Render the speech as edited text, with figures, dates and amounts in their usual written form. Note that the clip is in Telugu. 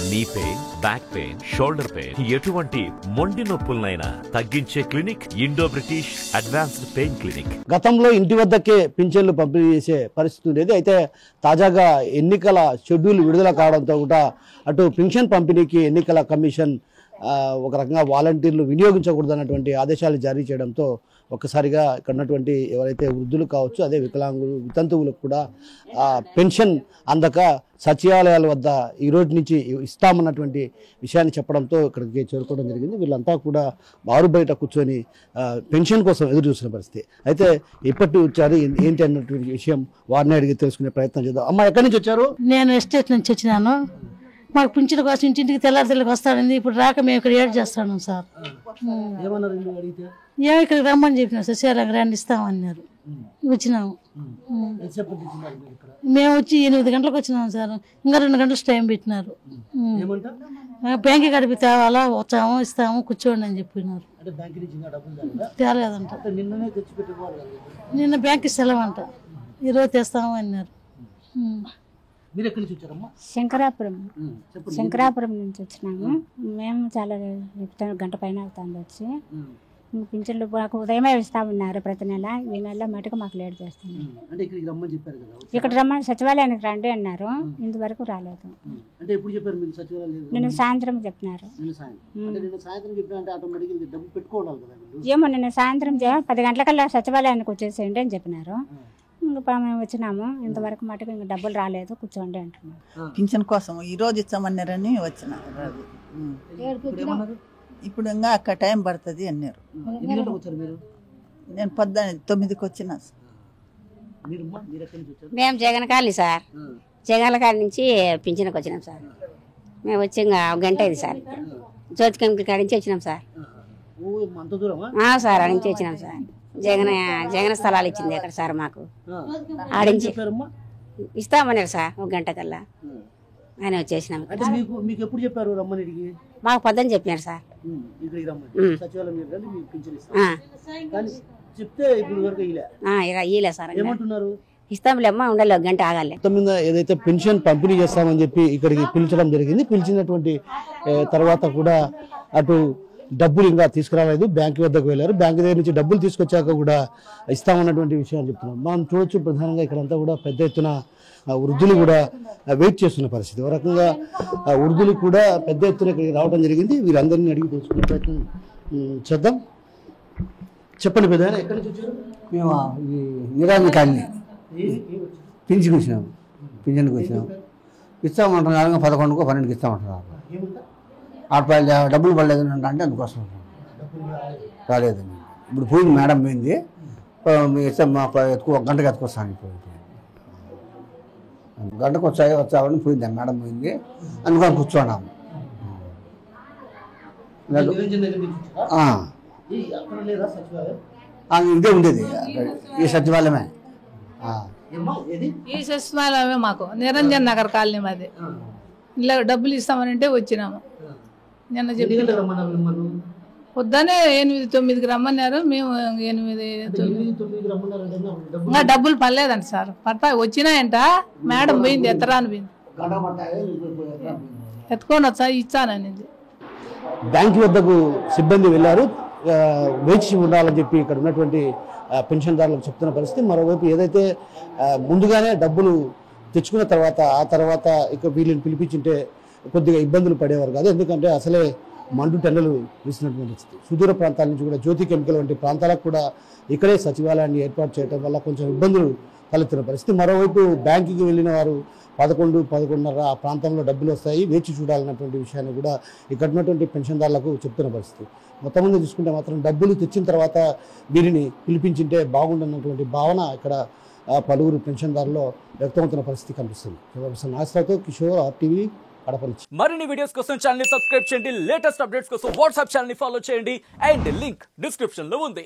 Knee pain, back pain, shoulder pain, ఎటువంటి మొండి నొప్పులనైనా తగ్గించే clinic Indo British advanced pain clinic. గతంలో ఇంటి వద్దకే పింఛన్లు పంపిణీ చేసే పరిస్థితి ఉండేది. అయితే తాజాగా ఎన్నికల షెడ్యూల్ విడుదల కావడంతో కూడా అటు పింఛన్ పంపిణీకి ఎన్నికల కమిషన్ ఒక రకంగా వాలంటీర్లు వినియోగించకూడదన్నటువంటి ఆదేశాలు జారీ చేయడంతో ఒక్కసారిగా ఇక్కడ ఉన్నటువంటి ఎవరైతే వృద్ధులు కావచ్చు, అదే వికలాంగులు, వితంతువులకు కూడా పెన్షన్ అందక సచివాలయాల వద్ద ఈ రోజు నుంచి ఇస్తామన్నటువంటి విషయాన్ని చెప్పడంతో ఇక్కడికి చేరుకోవడం జరిగింది. వీళ్ళంతా కూడా బారు బయట కూర్చొని పెన్షన్ కోసం ఎదురు చూసిన పరిస్థితి. అయితే ఎప్పటి వచ్చారు ఏంటి అన్నటువంటి విషయం వారిని అడిగి తెలుసుకునే ప్రయత్నం చేద్దాం. అమ్మ, ఎక్కడి నుంచి వచ్చారు? నేను ఎస్టేట్ నుంచి వచ్చినాను. మాకు పింఛన్ కోసం ఇంటింటికి తెల్లారి వస్తానండి. ఇప్పుడు రాక మేము ఇక్కడ ఏడు చేస్తాను సార్. ఏమో ఇక్కడికి రమ్మని చెప్పినాం సార్. సీరంగా రండి ఇస్తామన్నారు. వచ్చినాము. మేము వచ్చి 8 గంటలకు వచ్చినాము సార్. ఇంకా 2 గంటలు టైం పెట్టినారు. బ్యాంక్ గడిపి తేవాలా, వచ్చాము ఇస్తాము కూర్చోండి అని చెప్పినారు. తేలేదంట. నిన్న బ్యాంక్ సెలవంట, ఈరోజు తెస్తాము అన్నారు. శంకరాపురం నుంచి వచ్చినాము. మేము చాలా గంట పైన అవుతుంది వచ్చి. పింఛన్లు మాకు ఉదయమే ఇస్తామన్నారు ప్రతి నెల. ఈ నెల మటుకు మాకు లేట్ చేస్తున్నాం. ఇక్కడ రమ్మని సచివాలయానికి రండి అన్నారు. ఇంతవరకు రాలేదు. నిన్న సాయంత్రం చెప్పినారు. ఏమో నిన్న సాయంత్రం 10 గంటలకల్లా సచివాలయానికి వచ్చేసేయండి అని చెప్పినారు. ఇంకా మేము వచ్చినాము. ఇంతవరకు మటుకు ఇంకా డబ్బులు రాలేదు, కూర్చోండి అంటున్నాం. పింఛన్ కోసం ఈరోజు ఇచ్చామన్నారని వచ్చిన. ఇప్పుడు ఇంకా అక్కడ టైం పడుతుంది అన్నారు. నేను 9కి వచ్చిన. మేము Jagan colony sir. Jagan colony నుంచి పింఛన్కి వచ్చినాం సార్. మేము వచ్చి ఇంకా 1 గంట అయింది సార్. జ్యోతి కెమికల్ కాడి నుంచి వచ్చినాం సార్. సార్ ఆడ నుంచి వచ్చినాం సార్. జగన్ స్థలాలు ఇచ్చింది అక్కడ సార్ మాకు. ఆడించి ఇస్తామన్నారు సార్ 1 గంట కల్లా ఆయన వచ్చేసినాం. మాకు పొద్దున్న చెప్పినారు సార్. ఇలే సార్. ఇస్తాంలేమ్మా, ఉండాలి 1 గంట ఆగాలి. ఏదైతే పెన్షన్ పంపిణీ చేస్తామని చెప్పి ఇక్కడికి పిలిచడం జరిగింది. పిలిచినటువంటి తర్వాత కూడా అటు డబ్బులు ఇంకా తీసుకురాలేదు. బ్యాంకు వద్దకు వెళ్ళారు. బ్యాంకు దగ్గర నుంచి డబ్బులు తీసుకొచ్చాక కూడా ఇస్తామన్నటువంటి విషయాలు చెప్తున్నాం. మనం చూడొచ్చు, ప్రధానంగా ఇక్కడంతా కూడా పెద్ద ఎత్తున వృద్ధులు కూడా వెయిట్ చేస్తున్న పరిస్థితి. ఒక రకంగా వృద్ధులు కూడా పెద్ద ఎత్తున ఇక్కడికి రావడం జరిగింది. వీరందరినీ అడిగి తెలుసుకునే ప్రయత్నం చేద్దాం. చెప్పండి పెద్ద, ఎక్కడి నుంచి వచ్చారు? మేము ఈ నిరాజన కాలనీ పింఛన్కి వచ్చినాము. పింఛన్కి వచ్చినాము. ఇస్తామంటున్నారు. 11కో 12కి ఇస్తామంటున్నారు. డబ్బులు పడలేదు అంటే అందుకోసం రాలేదండి. ఇప్పుడు పోయింది, మేడం పోయింది. ఒక గంటకి ఎత్తుకొస్తాను. గంటకు వచ్చామని పోయింది, మేడం పోయింది. అందుకని కూర్చోన్నాము. ఇదే ఉండేది ఈ సచివాలయమే. ఈ సచివాలయమే మాకు నిరంజన్ నగర్ కాలనీ మాది. ఇలా డబ్బులు ఇస్తామనంటే వచ్చినాము. నిన్న చెప్పి పొద్దునే 8-9కి రమ్మన్నారు. మేము 8-9 ఇంకా డబ్బులు పడలేదంట సార్. వచ్చినాయంట. మేడం పోయింది, ఎత్తరాని పోయింది. ఎత్తుకొని వచ్చా ఇచ్చాననేది. బ్యాంకు వద్దకు సిబ్బంది వెళ్ళారు. వేచి ఉండాలని చెప్పి ఇక్కడ ఉన్నటువంటి పెన్షన్దారులకు చెప్తున్న పరిస్థితి. మరోవైపు ఏదైతే ముందుగానే డబ్బులు తెచ్చుకున్న తర్వాత ఆ తర్వాత ఇక వీళ్ళని పిలిపించుంటే కొద్దిగా ఇబ్బందులు పడేవారు కాదు. ఎందుకంటే అసలే మండు టెండలు వేసినటువంటి స్థితి. సుదూర ప్రాంతాల నుంచి కూడా జ్యోతి కెమికల్ వంటి ప్రాంతాలకు కూడా ఇక్కడే సచివాలయాన్ని ఏర్పాటు చేయడం వల్ల కొంచెం ఇబ్బందులు తలెత్తిన పరిస్థితి. మరోవైపు బ్యాంకుకి వెళ్ళిన వారు 11-11:30 ఆ ప్రాంతంలో డబ్బులు వస్తాయి, వేచి చూడాలన్నటువంటి విషయాన్ని కూడా ఇక్కడ ఉన్నటువంటి పెన్షన్దారులకు చెప్తున్న పరిస్థితి. మొత్తం మీద చూసుకుంటే మాత్రం డబ్బులు తెచ్చిన తర్వాత వీరిని పిలిపించింటే బాగుండన్నటువంటి భావన ఇక్కడ పలువురు పెన్షన్దారుల్లో వ్యక్తమవుతున్న పరిస్థితి కనిపిస్తుంది. నాగరావుతో కిషోర్, RTV కడప నుంచి. మరిన్ని వీడియోస్ కోసం ఛానల్ ని సబ్స్క్రైబ్ చేయండి. లేటెస్ట్ అప్డేట్స్ కోసం వాట్సాప్ ఛానల్ ని ఫాలో చేయండి. అండ్ లింక్ డిస్క్రిప్షన్ లో ఉంది.